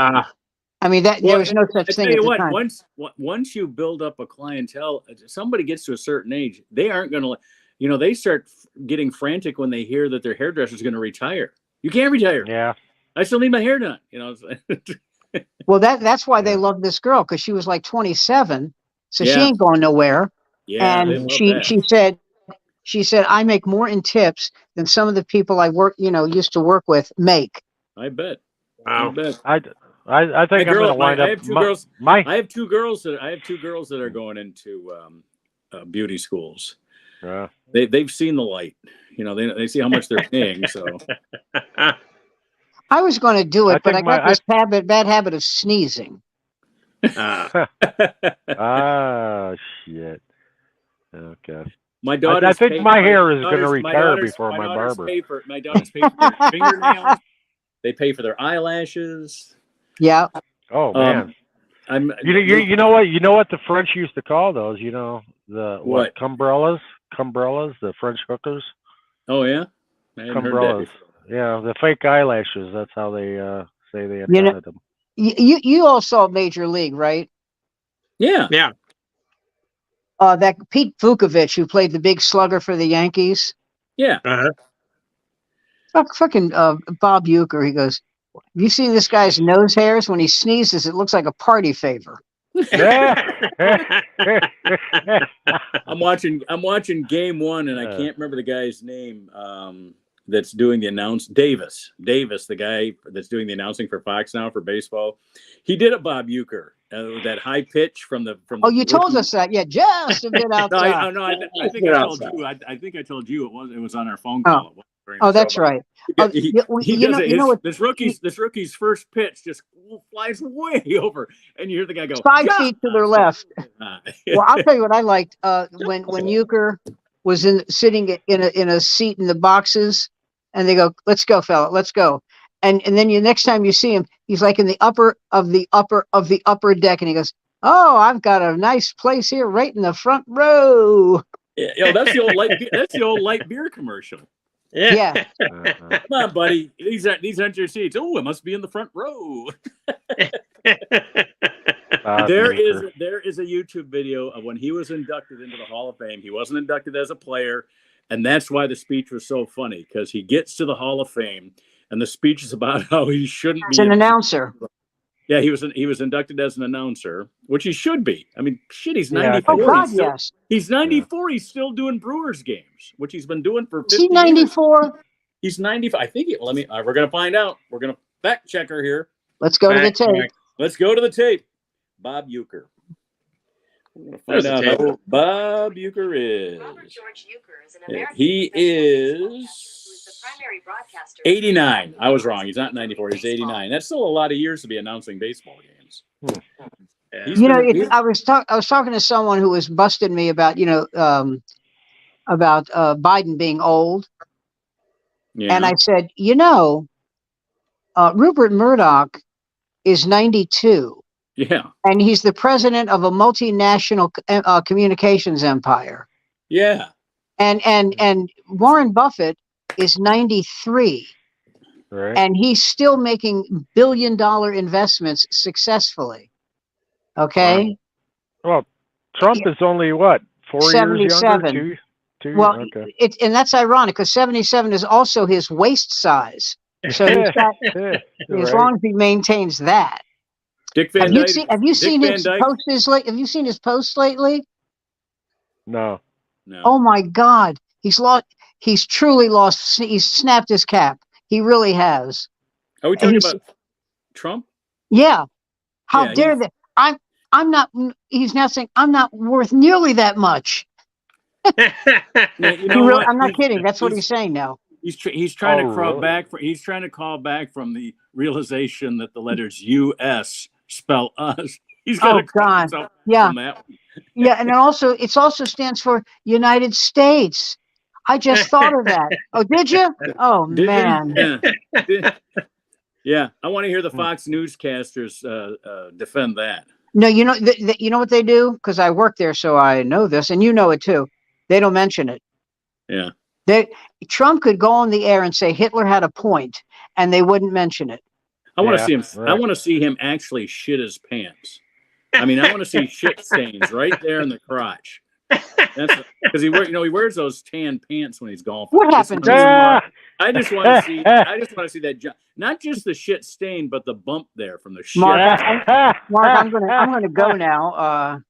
I mean there was no such thing at the time. Once you build up a clientele, somebody gets to a certain age, they aren't going to. They start getting frantic when they hear that their hairdresser is going to retire. You can't retire. Yeah. I still need my hair done. Well, that's why they loved this girl, because she was like 27, so she ain't going nowhere. Yeah. And she said, I make more in tips than some of the people I used to work with make. I bet. Wow. I bet. I think I'm going to wind up. I have two girls that are going into beauty schools. Yeah. They've seen the light. They see how much they're paying. So I was going to do it, but I got this bad habit of sneezing. Ah, shit. Okay. My daughter. I think my hair is going to retire before my barber. My daughters pay for their fingernails. They pay for their eyelashes. Yeah. Oh man. You know what the French used to call those? The cumbrellas, the French hookers. Oh yeah. Cumbrellas. Yeah, the fake eyelashes. That's how they say they invented them. You all saw Major League, right? Yeah. Yeah. That Pete Vukovich, who played the big slugger for the Yankees. Yeah. Fucking Bob Uecker. He goes, "Have you seen this guy's nose hairs? When he sneezes, it looks like a party favor." I'm watching game one, and I can't remember the guy's name. that's doing the Davis, the guy that's doing the announcing for Fox now for baseball, he did a Bob Uecker, that high pitch from the. Oh, you told us that, yeah, just a bit outside. I think I told you. I think I told you it was on our phone call. Oh, that's right. He does it. This rookie's first pitch just flies way over, and you hear the guy go 5 feet to their left. Well, I'll tell you what I liked when Uecker was sitting in a seat in the boxes, and they go, "Let's go, fella, let's go." And then next time you see him, he's like in the upper deck, and he goes, "Oh, I've got a nice place here, right in the front row." Yeah, that's the old light beer commercial. Yeah. Come on, buddy. These aren't your seats. Oh, it must be in the front row. There is a YouTube video of when he was inducted into the Hall of Fame. He wasn't inducted as a player, and that's why the speech was so funny, because he gets to the Hall of Fame, and the speech is about how he shouldn't be an announcer. Yeah, he was inducted as an announcer, which he should be. I mean, shit, he's 94. Oh God, yes. He's 94. He's still doing Brewers games, which he's been doing for 50 years. He's 94. He's 95. I think. We're gonna find out. We're gonna fact check her here. Let's go to the tape. Let's go to the tape. Bob Uecker. We're gonna find out how old Bob Uecker is. Robert George Uecker is an American. He is 89. I was wrong. He's not 94. He's 89. That's still a lot of years to be announcing baseball games. I was talking to someone who was busting me about Biden being old, and I said, Rupert Murdoch is 92. Yeah, and he's the president of a multinational communications empire. Yeah, and Warren Buffett is 93, right. and he's still making billion-dollar investments successfully. Okay. Well, Trump is only what, 4 years younger? Well, okay. And that's ironic because 77 is also his waist size. So he's got, as long as he maintains that. Dick Van Dyke. Have you seen his posts lately? Have you seen his posts lately? No. Oh my God, he's truly lost. He's snapped his cap. He really has. Are we talking about Trump? Yeah. How dare they? I'm not. He's now saying I'm not worth nearly that much. I'm not kidding. That's what he's saying now. He's trying to crawl back. He's trying to call back from the realization that the letters U.S. spell us. He's got to call himself from that one. Yeah, and it also stands for United States. I just thought of that. Oh, did you? Oh, man. Yeah, I want to hear the Fox newscasters defend that. No, you know what they do? Because I work there, so I know this, and you know it too. They don't mention it. Yeah. Trump could go on the air and say Hitler had a point, and they wouldn't mention it. I want to see him. Right. I want to see him actually shit his pants. I mean, I want to see shit stains right there in the crotch. Because he wears those tan pants when he's golfing. What happened? I just want to see. I just want to see that. Not just the shit stain, but the bump there from the shit. Mark, I'm gonna go now.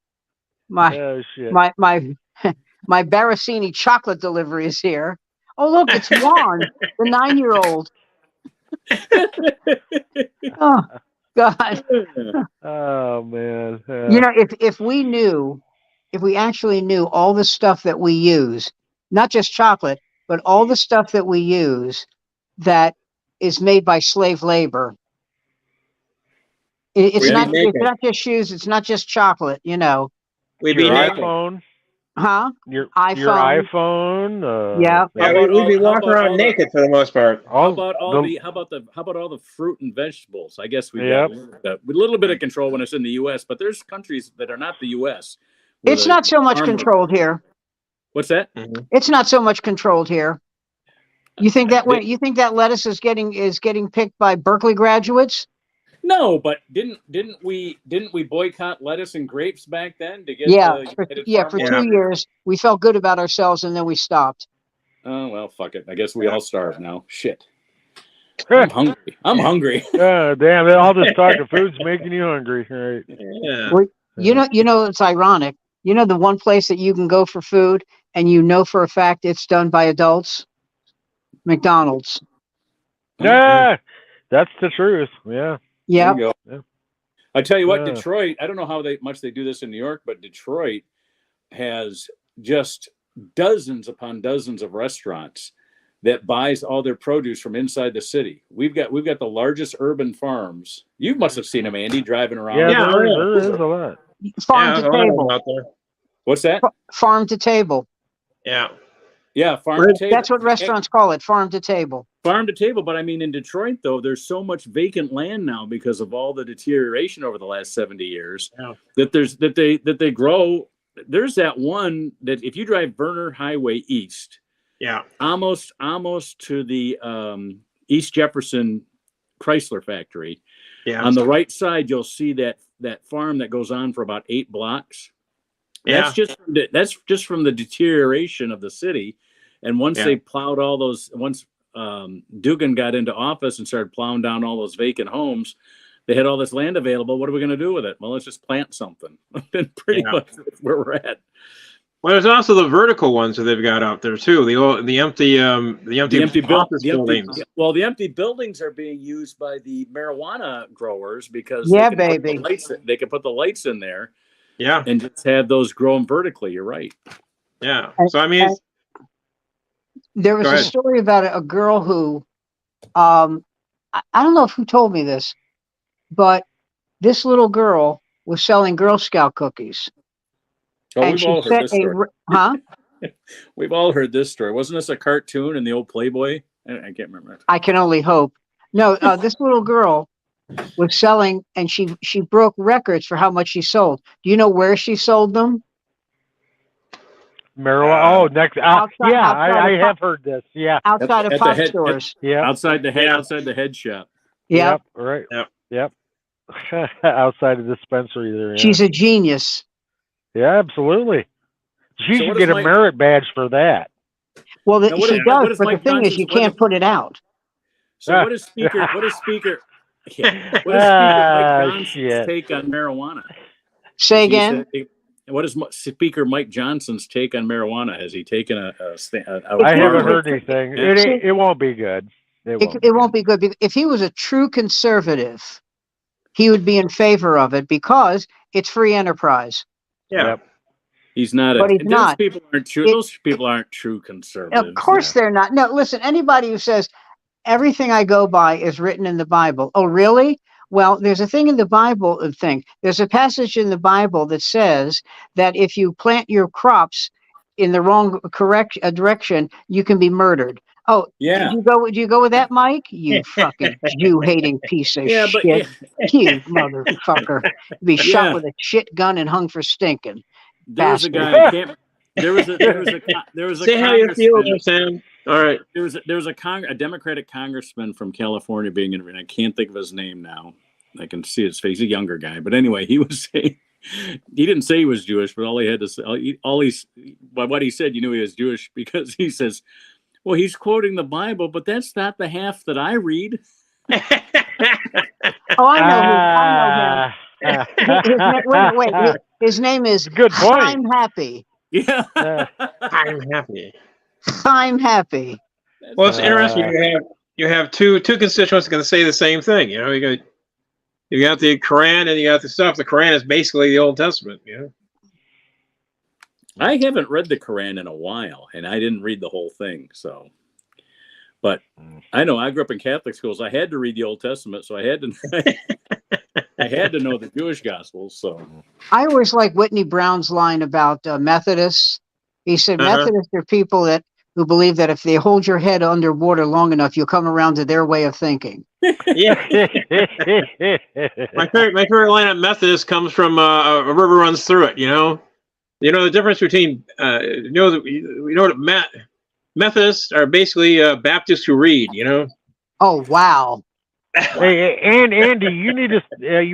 My Barasini chocolate delivery is here. Oh, look, it's Juan, the 9-year-old. Oh God. Oh man. If we actually knew all the stuff that we use, not just chocolate, but all the stuff that we use that is made by slave labor. It's not just shoes. It's not just chocolate. We'd be iPhone. Huh? Your iPhone. Yeah. We'd be walking around naked for the most part. How about all the fruit and vegetables? I guess we got a little bit of control when it's in the U.S., but there's countries that are not the U.S. It's not so much controlled here. What's that? Mm-hmm. It's not so much controlled here. You think that lettuce is getting picked by Berkeley graduates? No, but didn't we boycott lettuce and grapes back then to get for 2 years we felt good about ourselves and then we stopped. Oh well, fuck it. I guess we all starve now. Shit. I'm hungry. Damn! All this talk of food's making you hungry, right? Yeah. Well, it's ironic. The one place that you can go for food and for a fact it's done by adults. McDonald's. Yeah, that's the truth. Yeah. Yeah. There you go. Yeah. I tell you what, Yeah. Detroit, I don't know how much they do this in New York, but Detroit has just dozens upon dozens of restaurants that buys all their produce from inside the city. We've got the largest urban farms. You must have seen them, Andy, driving around. Yeah, Yeah, there is a lot. Farm Yeah, to there's a lot of them table. out there. What's that? Farm to table. Yeah. Yeah, farm to table. That's what restaurants call it, farm to table. Farm to table, but I mean in Detroit though, there's so much vacant land now because of all the deterioration over the last 70 years that they grow. There's that one that if you drive Verner Highway East, almost to the East Jefferson Chrysler factory. Yeah. On the right side, you'll see that farm that goes on for about 8 blocks. Yeah. That's just from the deterioration of the city. And once they plowed all those, once Dugan got into office and started plowing down all those vacant homes, they had all this land available. What are we going to do with it? Well, let's just plant something. And pretty much that's where we're at. Well, there's also the vertical ones that they've got out there too. The empty office buildings. Well, the empty buildings are being used by the marijuana growers because they can put the lights in there. Yeah, and just have those grown vertically. You're right. Yeah. So I mean, there was a story about a girl who, I don't know who told me this, but this little girl was selling Girl Scout cookies. Oh, we've all heard this story. Huh? We've all heard this story. Wasn't this a cartoon in the old Playboy? I can't remember. I can only hope. No, this little girl was selling, and she broke records for how much she sold. Do you know where she sold them? Marijuana. I have heard this. Yeah, outside of pop stores. Outside the head shop. Yep. Right. Yep. Outside the dispensary there. Yeah. She's a genius. Yeah, absolutely. She should get a merit badge for that. Well, she does, but the thing is, you can't put it out. So what is Speaker Mike Johnson's take on marijuana? Say again? What is Speaker Mike Johnson's take on marijuana? Has he taken a I haven't heard anything. It won't be good. It won't be good. If he was a true conservative, he would be in favor of it because it's free enterprise. Yeah. Yep. He's not. But he's not. Those people aren't true conservatives. Of course they're not. No, listen, anybody who says everything I go by is written in the Bible. Oh, really? Well, there's a thing in the Bible. There's a passage in the Bible that says that if you plant your crops in the wrong direction, you can be murdered. Oh, yeah. Do you go with that, Mike? You fucking Jew-hating piece of shit. You motherfucker. Be shot with a shit gun and hung for stinking. There was a guy. There was a. Say how you feel, Sam. All right. There was a Democratic congressman from California being interviewed. I can't think of his name now. I can see his face. He's a younger guy, but anyway, he was saying he didn't say he was Jewish, but all he had to say, by what he said, you knew he was Jewish because he says, "Well, he's quoting the Bible, but that's not the half that I read." Oh, I know him. Wait. His name is Good point. I'm Happy. Yeah. I'm happy. I'm happy. Well, it's interesting. You have two constituents going to say the same thing. You know, you got the Quran and you got the stuff. The Quran is basically the Old Testament. You know. I haven't read the Quran in a while, and I didn't read the whole thing. So, but I know I grew up in Catholic schools. I had to read the Old Testament, so I had to. I had to know the Jewish Gospels. So I always like Whitney Brown's line about Methodists. He said Methodists are people who believe that if they hold your head underwater long enough, you'll come around to their way of thinking. Yeah. my favorite line of Methodist comes from a river runs through it. You know the difference between Methodists are basically Baptists who read. You know. Oh wow. Hey, and Andy, you need to.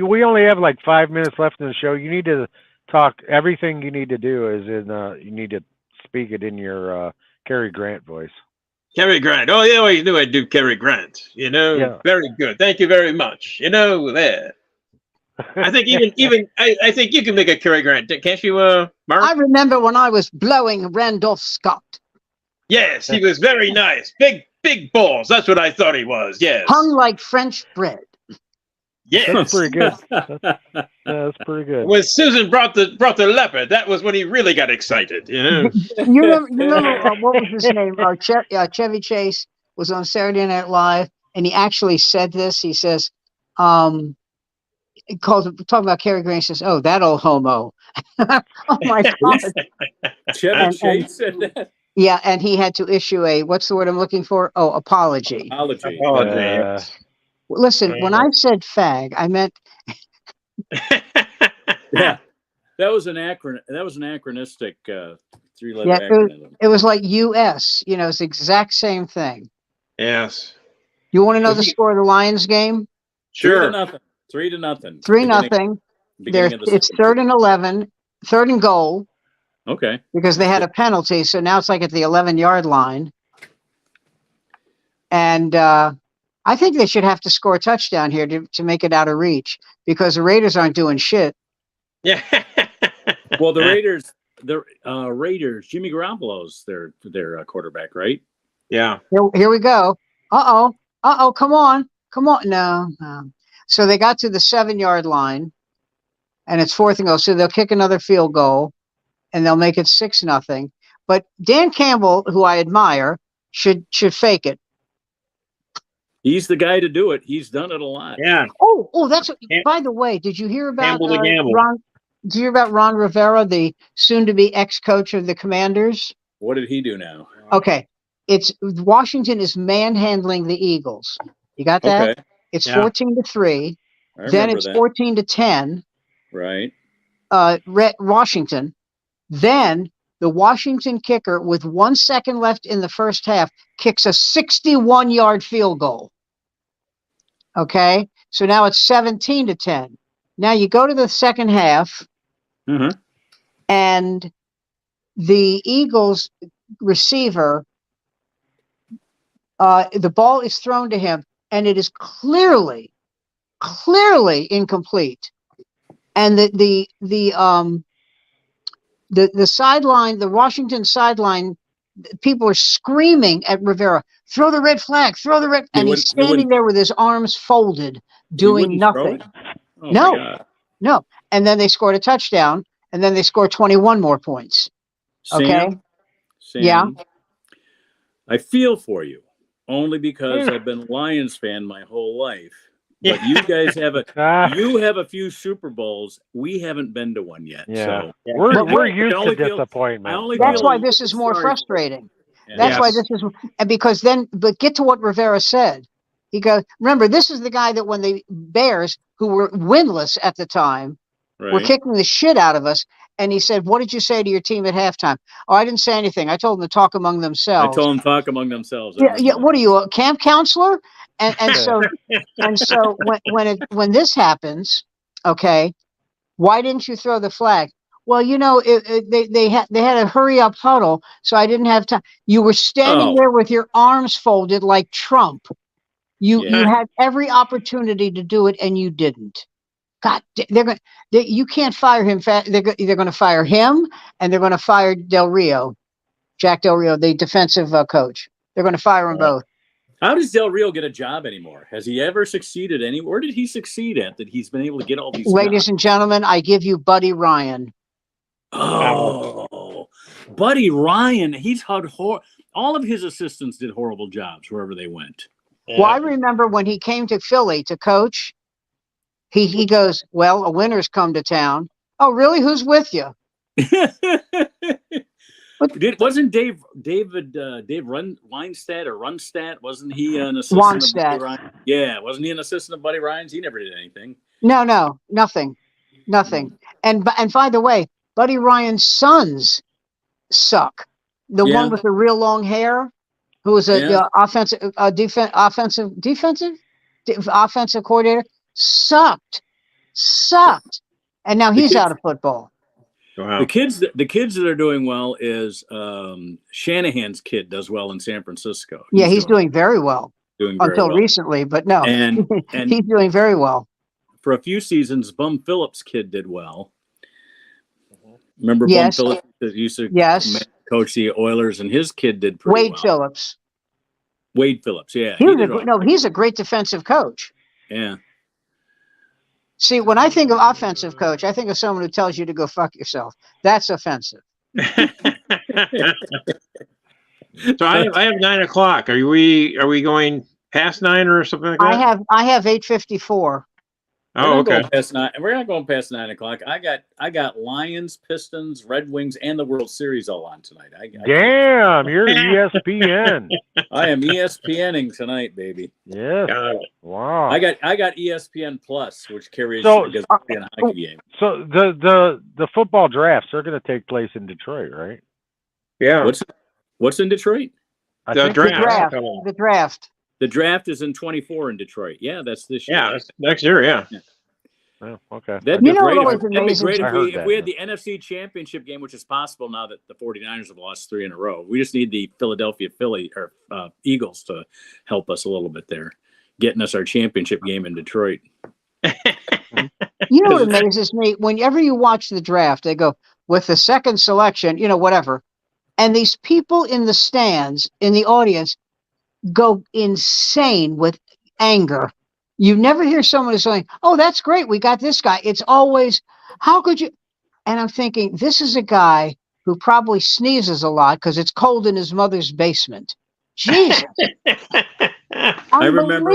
We only have like 5 minutes left in the show. You need to talk. Everything you need to do is you need to speak it in your Cary Grant voice. Cary Grant. Oh yeah, well, you knew I'd do Cary Grant. You know, Very good. Thank you very much. You know that. I think I think you can make a Cary Grant. Can't you, Mark? I remember when I was blowing Randolph Scott. Yes, he was very nice. Big balls. That's what I thought he was. Yes. Hung like French bread. Yes. That's pretty good. That's pretty good. When Susan brought the leopard, that was when he really got excited. You know. You remember what was his name? Chevy Chase was on Saturday Night Live, and he actually said this. He says, talking about Cary Grant. He says, "Oh, that old homo." Oh my God! Chevy Chase said that. Yeah, and he had to issue a, what's the word I'm looking for? Oh, apology. Apology. Listen, when I said fag, I meant. Yeah, that was an anachronistic three-letter acronym. It was like US. You know, it's the exact same thing. Yes. You want to know the score of the Lions game? Sure. 3-0. 3-0. 3-0. It's 3rd and 11, 3rd and goal. Okay. Because they had a penalty, so now it's like at the 11-yard line. And I think they should have to score a touchdown here to make it out of reach, because the Raiders aren't doing shit. Yeah. Well, the Raiders, Jimmy Garoppolo's their quarterback, right? Yeah. Here we go. Uh-oh, come on. No. So they got to the 7-yard line, and it's 4th and goal, so they'll kick another field goal. And they'll make it 6-0. But Dan Campbell, who I admire, should fake it. He's the guy to do it. He's done it a lot. Yeah. Oh, that's what. By the way, did you hear about Ron? Did you hear about Ron Rivera, the soon-to-be ex-coach of the Commanders? What did he do now? Okay, it's Washington is manhandling the Eagles. You got that? Okay. It's 14-3. Then it's 14-10. Right. Washington. Then the Washington kicker, with 1 second left in the first half, kicks a 61-yard field goal. Okay, so now it's 17-10. Now you go to the second half, and the Eagles receiver, the ball is thrown to him, and it is clearly incomplete. And the sideline, the Washington sideline, people are screaming at Rivera, "Throw the red flag, throw the red," and he's standing there with his arms folded, doing nothing. No. And then they scored a touchdown, and then they scored 21 more points. Sam, yeah. I feel for you, only because I've been a Lions fan my whole life. But you guys have a few Super Bowls. We haven't been to one yet. Yeah. So We're used to disappointment. That's why this is more frustrating. That's why this is, and but get to what Rivera said. He goes, remember, this is the guy that when the Bears, who were winless at the time, were kicking the shit out of us. And he said, "What did you say to your team at halftime?" "Oh, I didn't say anything. I told them to talk among themselves." I told them to talk among themselves. Yeah. What are you, a camp counselor? And so when this happens, okay, why didn't you throw the flag? Well, you know, they had a hurry up huddle, so I didn't have time. You were standing there with your arms folded like Trump. You had every opportunity to do it, and you didn't. God, you can't fire him. They're going to fire him, and they're going to fire Jack Del Rio, the defensive coach. They're going to fire them both. How does Del Rio get a job anymore? Has he ever succeeded anywhere? Where did he succeed at that he's been able to get all these Ladies and gentlemen, I give you Buddy Ryan. Oh, Buddy Ryan. He's had all of his assistants did horrible jobs wherever they went. Well, I remember when he came to Philly to coach, he goes, "Well, a winner's come to town." "Oh, really? Who's with you?" Wasn't Dave Runstad? Wasn't he an assistant of Buddy Ryan? Yeah, wasn't he an assistant of Buddy Ryan's? He never did anything. No, nothing. And by the way, Buddy Ryan's sons suck. The one with the real long hair, who was a offensive coordinator, sucked, and now he's out of football. Wow. The kids that are doing well is Shanahan's kid does well in San Francisco. He's doing very well. Until recently, but no, and he's doing very well. For a few seasons, Bum Phillips' kid did well. Remember Bum Phillips that used to coached the Oilers, and his kid did pretty well. Phillips. Wade Phillips, yeah. He's a great defensive coach. Yeah. See, when I think of offensive coach, I think of someone who tells you to go fuck yourself. That's offensive. So I have 9 o'clock. Are we going past 9 or something like that? I have 8:54. Oh, okay. We're not going past 9 o'clock. I got Lions, Pistons, Red Wings, and the World Series all on tonight. Damn, you're ESPN. I am ESPNing tonight, baby. Yeah. Wow. I got ESPN Plus, which carries against a hockey game. So the football drafts are going to take place in Detroit, right? Yeah. What's in Detroit? The draft. The draft is in 24 in Detroit. Yeah, that's this year. Yeah, that's next year. Yeah. Oh, okay. That'd be great. That'd be great if we had the NFC Championship game, which is possible now that the 49ers have lost 3 in a row. We just need the Philadelphia Eagles to help us a little bit there, getting us our championship game in Detroit. You know what amazes me? Whenever you watch the draft, they go with the second selection, whatever. And these people in the stands, in the audience, go insane with anger. You never hear someone saying, "Oh, that's great, we got this guy." It's always, "How could you?" And I'm thinking, this is a guy who probably sneezes a lot because it's cold in his mother's basement. Jesus. I remember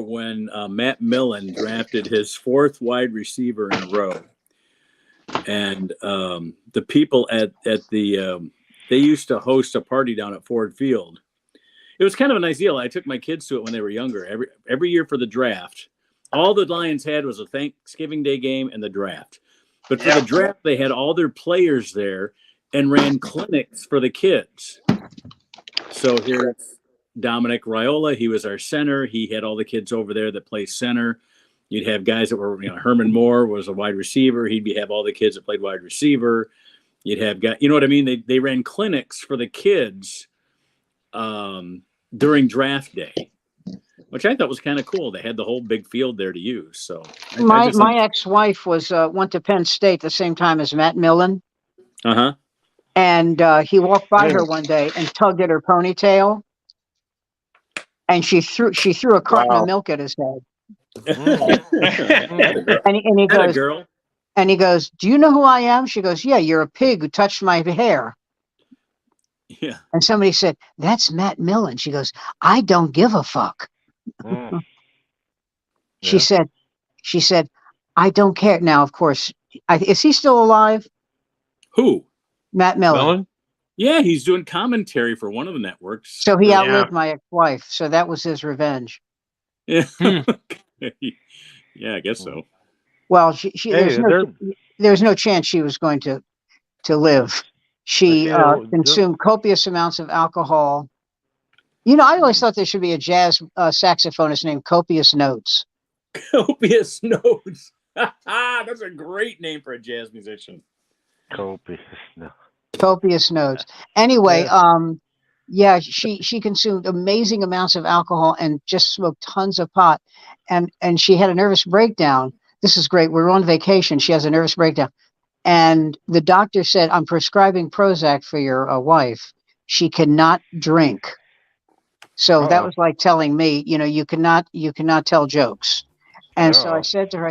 when Matt Millen drafted his 4th wide receiver in a row, and the people at the they used to host a party down at Ford Field. It was kind of a nice deal. I took my kids to it when they were younger. Every year for the draft, all the Lions had was a Thanksgiving Day game and the draft. But for the draft, they had all their players there and ran clinics for the kids. So here's Dominic Raiola. He was our center. He had all the kids over there that play center. You'd have guys that were, Herman Moore was a wide receiver. He'd have all the kids that played wide receiver. You'd have guys, you know what I mean? They ran clinics for the kids during draft day, which I thought was kind of cool. They had the whole big field there to use. So my ex-wife went to Penn State the same time as Matt Millen. Uh-huh. And he walked by her one day and tugged at her ponytail, and she threw a carton of milk at his head. And he goes, "Do you know who I am?" She goes, "Yeah, you're a pig who touched my hair." Yeah. And somebody said, "That's Matt Millen." She goes, "I don't give a fuck." She said, "I don't care." Now, of course, is he still alive? Who? Matt Millen. Yeah, he's doing commentary for one of the networks. So he outlived my ex-wife. So that was his revenge. Yeah. Yeah, I guess so. Well, there's no chance she was going to live. She consumed copious amounts of alcohol. I always thought there should be a jazz saxophonist named Copious Notes. Copious Notes. That's a great name for a jazz musician. Copious Notes. Anyway, she consumed amazing amounts of alcohol and just smoked tons of pot. And she had a nervous breakdown. This is great. We're on vacation. She has a nervous breakdown. And the doctor said, "I'm prescribing Prozac for your wife. She cannot drink." So that was like telling me, you cannot tell jokes. And so I said to her,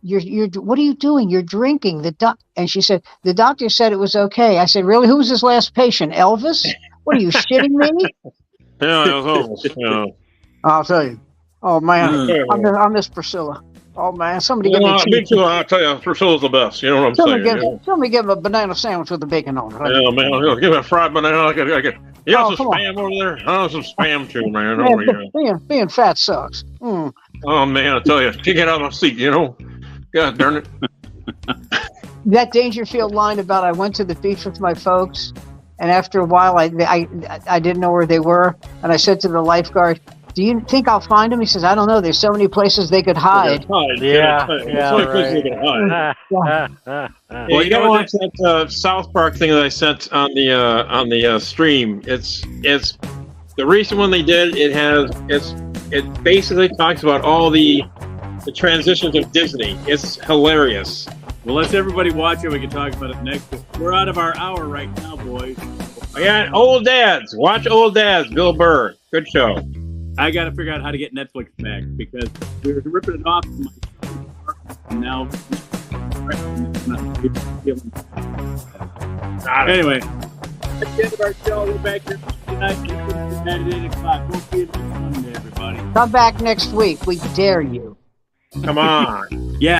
You're what are you doing? You're drinking. And she said, "The doctor said it was okay." I said, "Really? Who was his last patient? Elvis? What are you shitting me?" Yeah, it was almost, I'll tell you. Oh man, I miss Priscilla. Oh man, somebody give me me too. I'll tell you, Priscilla's the best. You know what I'm saying? Somebody give a banana sandwich with a bacon on it. Yeah, man, give me a fried banana. You got some spam over there? I want some spam too, man. Over here. Being fat sucks. Oh man, I tell you, can't get out of my seat. God darn it. That Dangerfield line about I went to the beach with my folks, and after a while I didn't know where they were, and I said to the lifeguard, "Do you think I'll find them?" He says, "I don't know. There's so many places they could hide." Yeah, places they could hide. Well, you gotta watch that South Park thing that I sent on the stream. It's the recent one they did. It basically talks about all the transitions of Disney. It's hilarious. Well, let's everybody watch it. We can talk about it next week. We're out of our hour right now, boys. I got Old Dads. Watch Old Dads. Bill Burr. Good show. I got to figure out how to get Netflix back because we were ripping it off from my and now. Anyway, that's the end of our show. We're back here tonight at 8 o'clock. We'll see you next Monday, everybody. Come back next week. We dare you. Come on.